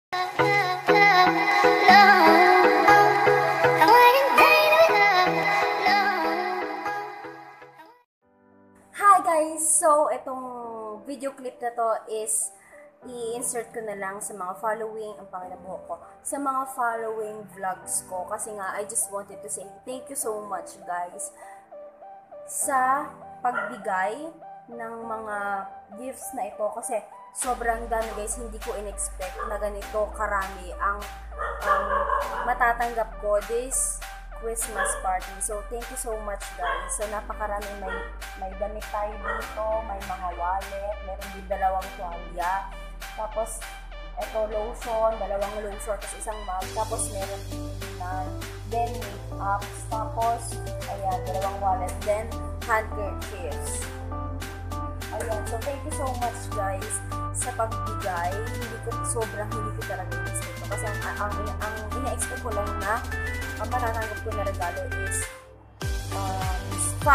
Hi guys! So, itong video clip na to is i-insert ko na lang sa mga following, ang panginabuho ko, sa mga following vlogs ko. Kasi nga, I just wanted to say thank you so much guys sa pagbigay ng mga gifts na ito. Kasi sobrang dami guys, hindi ko in-expect na ganito karami ang matatanggap ko this Christmas party. So, thank you so much guys. So, napakaraming may damit tayo dito, may mga wallet, meron din dalawang tuwalya. Tapos, ito lotion, dalawang lotion, tapos isang mug. Tapos, meron then make-ups. Tapos, ayan, dalawang wallet. Then, handkerchiefs. Ayan, so thank you so much guys sa pagbigay. Sobrang hindi ko talaga in-expect. Kasi ang ina-expect ko lang na ang matatanggap ko na regalo is 5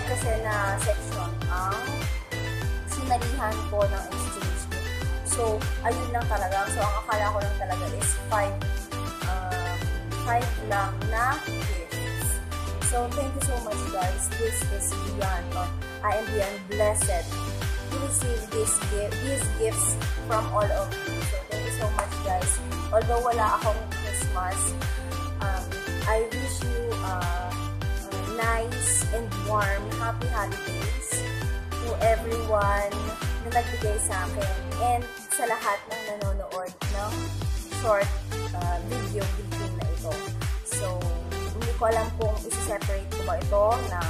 kasi na section ang sinalihan ko ng exchange gift. So, ayun lang talaga. So, ang akala ko lang talaga is 5 lang na gifts. So, thank you so much guys. This is beyond. I am beyond blessed to receive these gifts from all of you. So, thank you so much guys. Although wala akong Christmas, I wish you nice and warm, happy holidays to everyone na nagbigay sa akin and sa lahat ng nanonood ng short video clipping na ito. So, hindi ko alam kung isi-separate ko ba ito na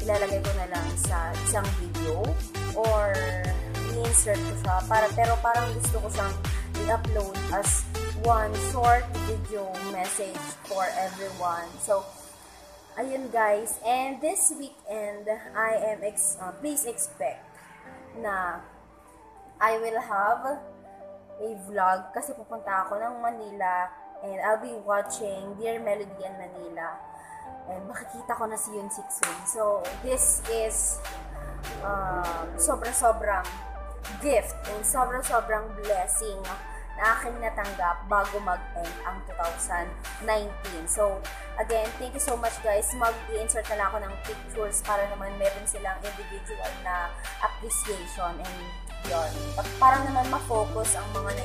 ilalagay ko na lang sa isang video or i-insert ko siya. Pero parang gusto ko siyang i-upload as one short video message for everyone. So, ayun guys. And this weekend, I am please expect na I will have a vlog kasi pupunta ako ng Manila and I'll be watching Dear Melody in Manila. And makikita ko na si Yoon Sik Soon. So, this is sobrang gift and sobrang blessing na aking natanggap bago mag-end ang 2019. So, again, thank you so much guys. Mag-i-insert na lang ako ng pictures para naman meron silang individual na appreciation and yun. Para naman ma-focus ang mga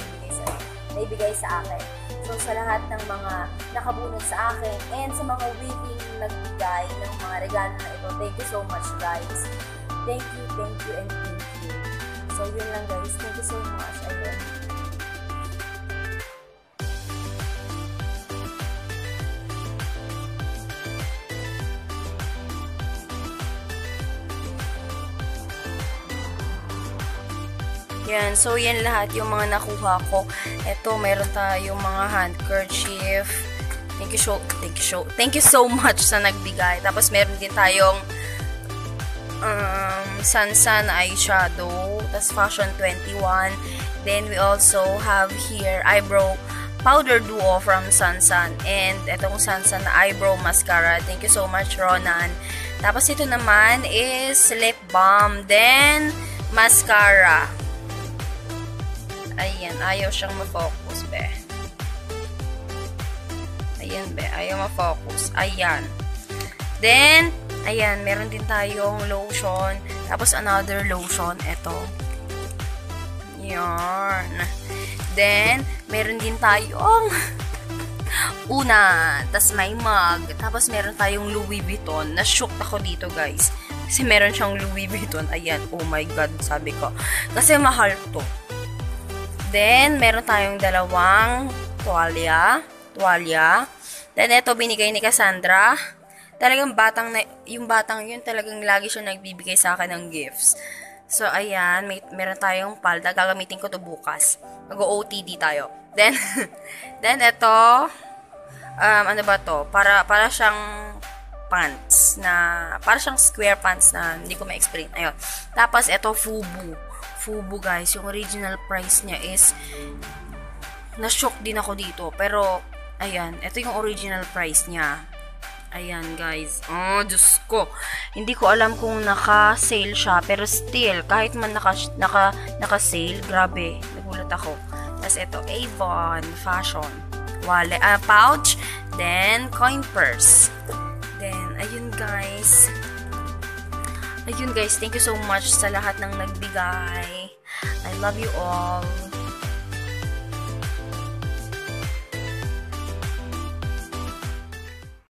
naibigay sa akin. So, sa lahat ng mga nakabunod sa akin and sa mga willing nagbigay ng mga regalo na ito, thank you so much guys. Thank you, and thank you. So, yun lang guys. Thank you so much. Ayun. Yan, so yan lahat yung mga nakuha ko. Ito, meron tayong mga handkerchief. Thank you so much sa nagbigay. Tapos meron din tayong Sansan eyeshadow. Tapos Fashion 21. Then we also have here eyebrow powder duo from Sansan. And itong Sansan na eyebrow mascara. Thank you so much, Ronan. Tapos ito naman is lip balm. Then mascara. Ayan, ayaw siyang ma-focus, be. Ayan, be. Ayaw ma-focus. Ayan. Then, ayan, meron din tayong lotion. Tapos, another lotion. Ito. Ayan. Then, meron din tayong una. Tapos, may mug. Tapos, meron tayong Louis Vuitton. Na-shocked ako dito, guys. Kasi meron siyang Louis Vuitton. Ayan. Oh my God, sabi ko. Kasi mahal to. Then, meron tayong dalawang tuwalya. Then, ito binigay ni Cassandra. Talagang yung batang yun, talagang lagi siya nagbibigay sa akin ng gifts. So, ayan, meron tayong palda. Gagamitin ko to bukas. Mag-OOTD tayo. Then, ito, ano ba to? Para siyang pants para siyang square pants na hindi ko ma-explain. Ayun. Tapos, ito, Fubu guys, yung original price niya is na-shock din ako dito, pero ayan, ito yung original price niya. Ayan guys, oh Diyos ko, hindi ko alam kung naka-sale siya, pero still, kahit man naka-sale, grabe, nagulat ako. Tapos ito, Avon Fashion. Wallet, pouch. Then, coin purse. Then, ayun guys. Ayun guys, thank you so much sa lahat ng nagbigay. I love you all.